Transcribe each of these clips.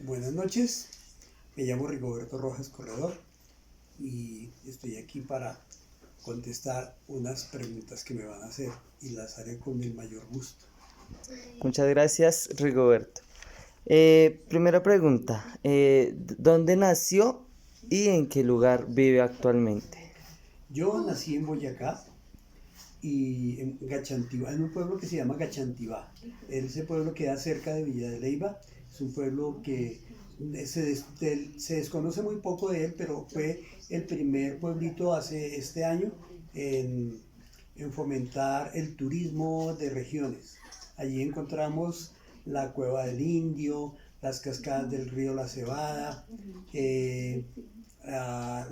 Buenas noches, me llamo Rigoberto Rojas Corredor y estoy aquí para contestar unas preguntas que me van a hacer y las haré con el mayor gusto. Muchas gracias, Rigoberto. Primera pregunta, ¿dónde nació y en qué lugar vive actualmente? Yo nací en Boyacá y en Gachantivá, en un pueblo que se llama Gachantivá. Ese pueblo queda cerca de Villa de Leyva. Es un pueblo que se desconoce muy poco de él, pero fue el primer pueblito hace este año en, en fomentar el turismo de regiones. Allí encontramos la Cueva del Indio, las cascadas del río La Cebada, eh, la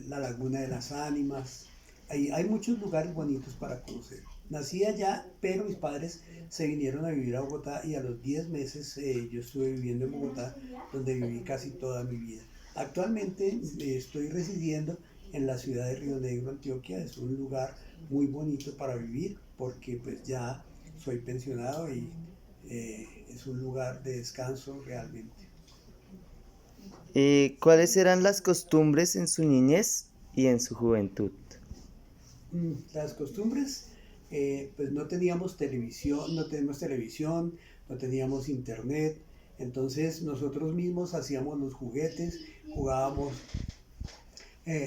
Laguna de las Ánimas. Hay muchos lugares bonitos para conocer. Nací allá, pero mis padres se vinieron a vivir a Bogotá y a los 10 meses yo estuve viviendo en Bogotá, donde viví casi toda mi vida. Actualmente estoy residiendo en la ciudad de Río Negro, Antioquia. Es un lugar muy bonito para vivir porque pues ya soy pensionado y es un lugar de descanso realmente. ¿Cuáles eran las costumbres en su niñez y en su juventud? Las costumbres, pues no teníamos televisión, no teníamos internet, entonces nosotros mismos hacíamos los juguetes, jugábamos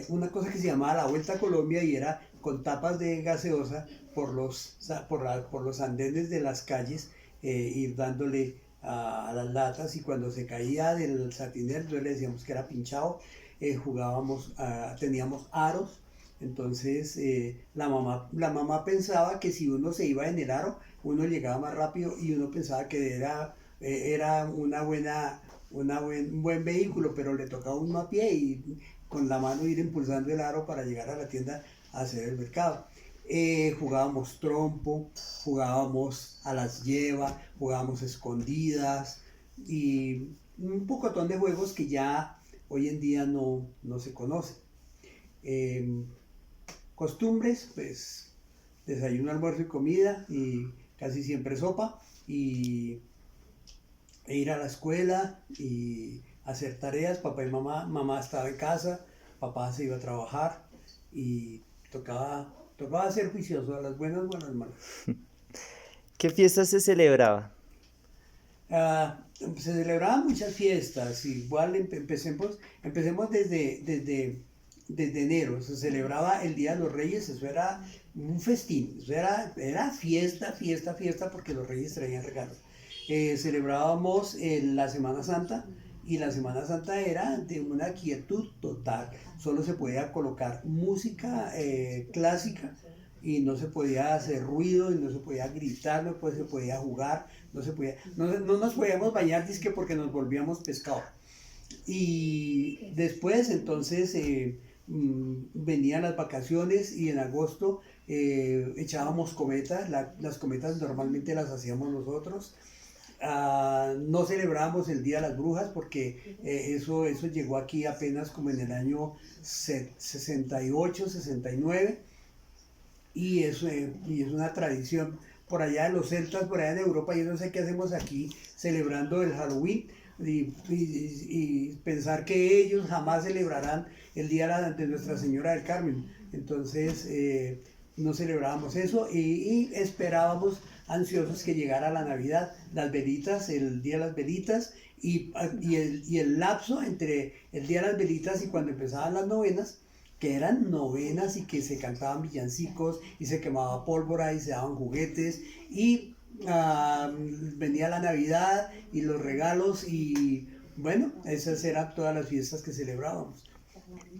una cosa que se llamaba la Vuelta a Colombia y era con tapas de gaseosa por los andenes de las calles, ir dándole a las latas y cuando se caía del satinel, entonces le decíamos que era pinchado, teníamos aros, entonces la mamá pensaba que si uno se iba en el aro, uno llegaba más rápido y uno pensaba que era un buen vehículo, pero le tocaba uno a pie y con la mano ir impulsando el aro para llegar a la tienda a hacer el mercado. Jugábamos trompo, jugábamos a las llevas, jugábamos escondidas y un pocotón de juegos que ya hoy en día no se conocen. Eh, Costumbres, pues desayuno, almuerzo y comida y casi siempre sopa e ir a la escuela y hacer tareas. Papá y mamá estaba en casa, papá se iba a trabajar y tocaba ser juicioso a las buenas o a las malas. ¿Qué fiesta se celebraba? Se celebraban muchas fiestas, igual empecemos desde enero. Se celebraba el Día de los Reyes, eso era un festín, eso era fiesta, fiesta, fiesta, porque los reyes traían regalos. Celebrábamos la Semana Santa y la Semana Santa era de una quietud total, solo se podía colocar música clásica y no se podía hacer ruido y no se podía gritar, no se podía jugar, no nos podíamos bañar disque porque nos volvíamos pescado. Y después entonces venían las vacaciones y en agosto echábamos cometas, las cometas normalmente las hacíamos nosotros. No celebramos el Día de las Brujas porque eso llegó aquí apenas como en el año 68, 69 y es una tradición por allá de los celtas, por allá en Europa. Yo no sé qué hacemos aquí celebrando el Halloween y pensar que ellos jamás celebrarán el día de Nuestra Señora del Carmen. Entonces no celebrábamos eso y esperábamos ansiosos que llegara la Navidad, las velitas, el día de las velitas y el lapso entre el día de las velitas y cuando empezaban las novenas, que eran novenas y que se cantaban villancicos y se quemaba pólvora y se daban juguetes y venía la Navidad y los regalos y bueno, esas eran todas las fiestas que celebrábamos.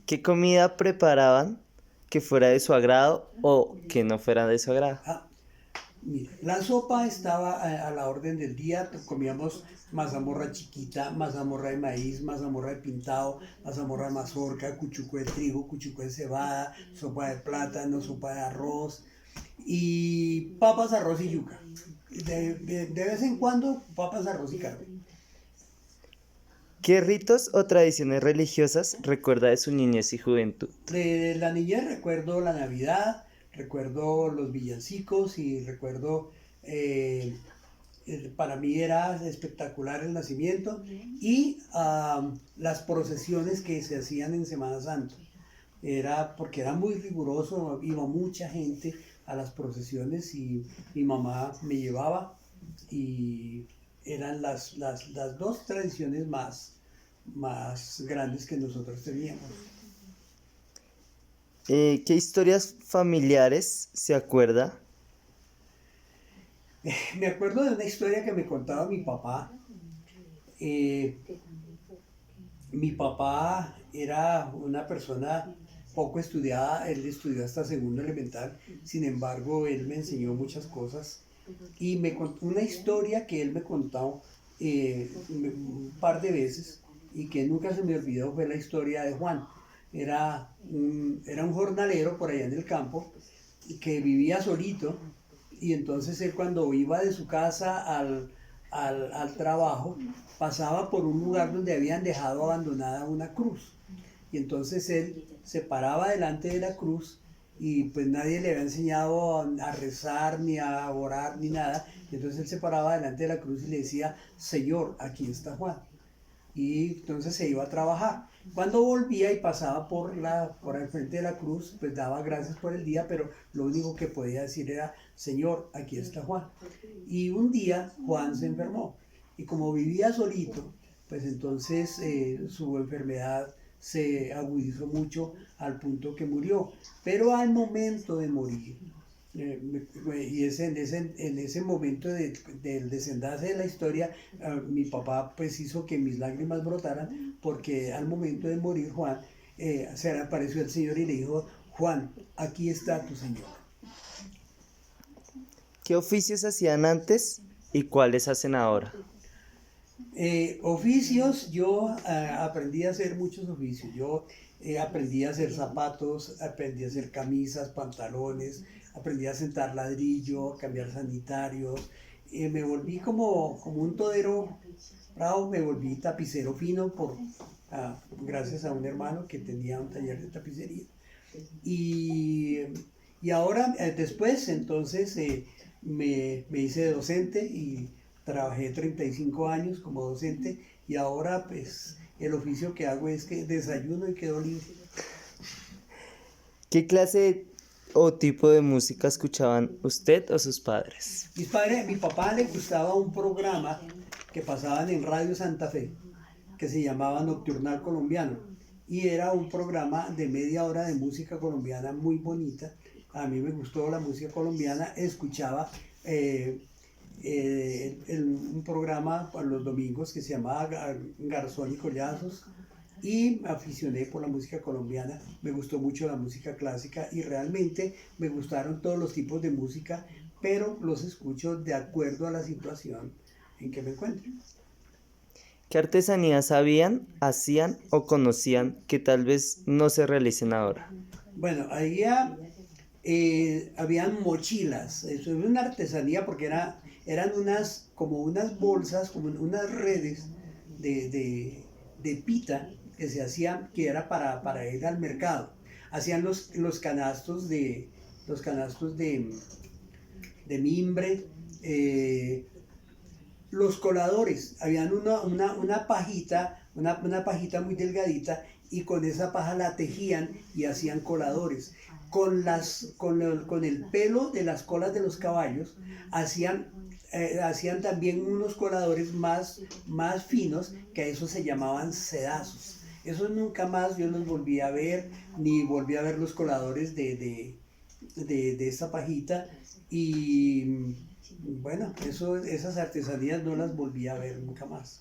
¿Qué comida preparaban que fuera de su agrado o que no fuera de su agrado? Ah, Mira, la sopa estaba a la orden del día, comíamos mazamorra chiquita, mazamorra de maíz, mazamorra de pintado, mazamorra de mazorca, cuchuco de trigo, cuchuco de cebada, sopa de plátano, sopa de arroz y papas, arroz y yuca. De vez en cuando papas, arroz y carne. ¿Qué ritos o tradiciones religiosas recuerda de su niñez y juventud? De la niñez recuerdo la Navidad, recuerdo los villancicos y recuerdo Para mí era espectacular el nacimiento y las procesiones que se hacían en Semana Santa. Era porque era muy riguroso, iba mucha gente a las procesiones y mi mamá me llevaba y eran las dos tradiciones más grandes que nosotros teníamos. ¿Qué historias familiares se acuerda? Me acuerdo de una historia que me contaba mi papá. Eh, Mi papá era una persona poco estudiada, él estudió hasta segundo elemental, sin embargo, él me enseñó muchas cosas y me contó una historia que él me contó un par de veces y que nunca se me olvidó fue la historia de Juan. Era un jornalero por allá en el campo que vivía solito y entonces él cuando iba de su casa al trabajo pasaba por un lugar donde habían dejado abandonada una cruz y entonces él se paraba delante de la cruz y pues nadie le había enseñado a rezar ni a orar ni nada y entonces él se paraba delante de la cruz y le decía: Señor, aquí está Juan. Y entonces se iba a trabajar. Cuando volvía y pasaba por el frente de la cruz, pues daba gracias por el día, pero lo único que podía decir era: Señor, aquí está Juan. Y un día Juan se enfermó y como vivía solito, pues entonces su enfermedad se agudizó mucho al punto que murió. Pero al momento de morir, y es en ese momento del desenlace de la historia, mi papá pues hizo que mis lágrimas brotaran porque al momento de morir Juan, se le apareció el Señor y le dijo: Juan, aquí está tu Señor. ¿Qué oficios hacían antes y cuáles hacen ahora? Oficios, yo aprendí a hacer muchos oficios. Yo aprendí a hacer zapatos, aprendí a hacer camisas, pantalones, aprendí a sentar ladrillo, a cambiar sanitarios. Me volví como un todero bravo, me volví tapicero fino gracias a un hermano que tenía un taller de tapicería. Y, y ahora, después, entonces, me hice docente y trabajé 35 años como docente y ahora pues el oficio que hago es que desayuno y quedo libre. ¿Qué clase o tipo de música escuchaban usted o sus padres? Mi papá le gustaba un programa que pasaban en Radio Santa Fe que se llamaba Nocturnal Colombiano y era un programa de media hora de música colombiana muy bonita. A mí me gustó la música colombiana, escuchaba un programa para los domingos que se llamaba Garzón y Collazos y me aficioné por la música colombiana, me gustó mucho la música clásica y realmente me gustaron todos los tipos de música, pero los escucho de acuerdo a la situación en que me encuentro. ¿Qué artesanías sabían, hacían o conocían que tal vez no se realicen ahora? Bueno, ahí habían mochilas, eso es una artesanía porque eran como unas bolsas, como unas redes de pita que se hacían, que era para ir al mercado. Hacían los canastos de mimbre, los coladores, habían una pajita, una pajita muy delgadita y con esa paja la tejían y hacían coladores. Con el pelo de las colas de los caballos hacían también unos coladores más finos que a eso se llamaban sedazos. Esos nunca más yo los volví a ver, ni volví a ver los coladores de esta pajita y bueno, esas artesanías no las volví a ver nunca más.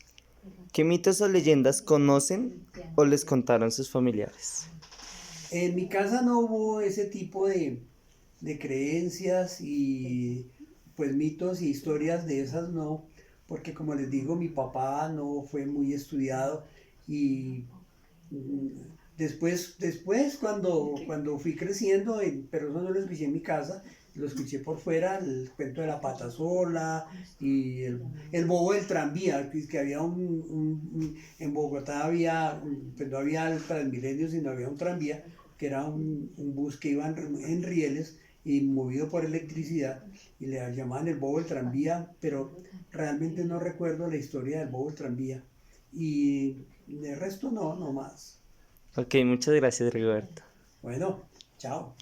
¿Qué mitos o leyendas conocen o les contaron sus familiares? En mi casa no hubo ese tipo de creencias y pues mitos y historias de esas no, porque como les digo, mi papá no fue muy estudiado y después cuando fui creciendo, pero eso no lo escuché en mi casa, lo escuché por fuera, el cuento de la pata sola y el bobo del tranvía, que había en Bogotá pues no había el Transmilenio, sino había un tranvía, que era un bus que iba en rieles y movido por electricidad, y le llamaban el bobo del tranvía, pero realmente no recuerdo la historia del bobo del tranvía. Y de resto no, no más. Ok, muchas gracias, Rigoberto. Bueno, chao.